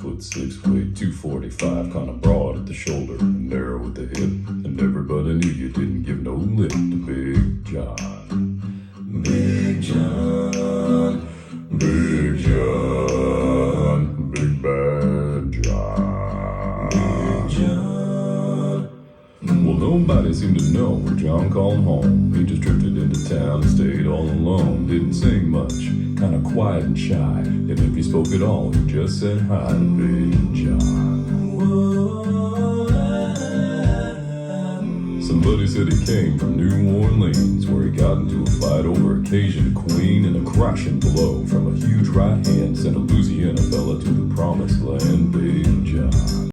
6'6", weighed 245, kinda broad at the shoulder and narrow at the hip. And everybody knew you didn't give no lip to Big John. Big John, Big John, Big Bad John. Big John. Well, nobody seemed to know where John called home. He just drifted into town and stayed all alone. Didn't say much, kinda quiet and shy. And if he spoke at all, he just said hi to Big John. Somebody said he came from New Orleans, where he got into a fight over a Cajun queen, and a crashing blow from a huge right hand sent a Louisiana fella to the promised land. Big John.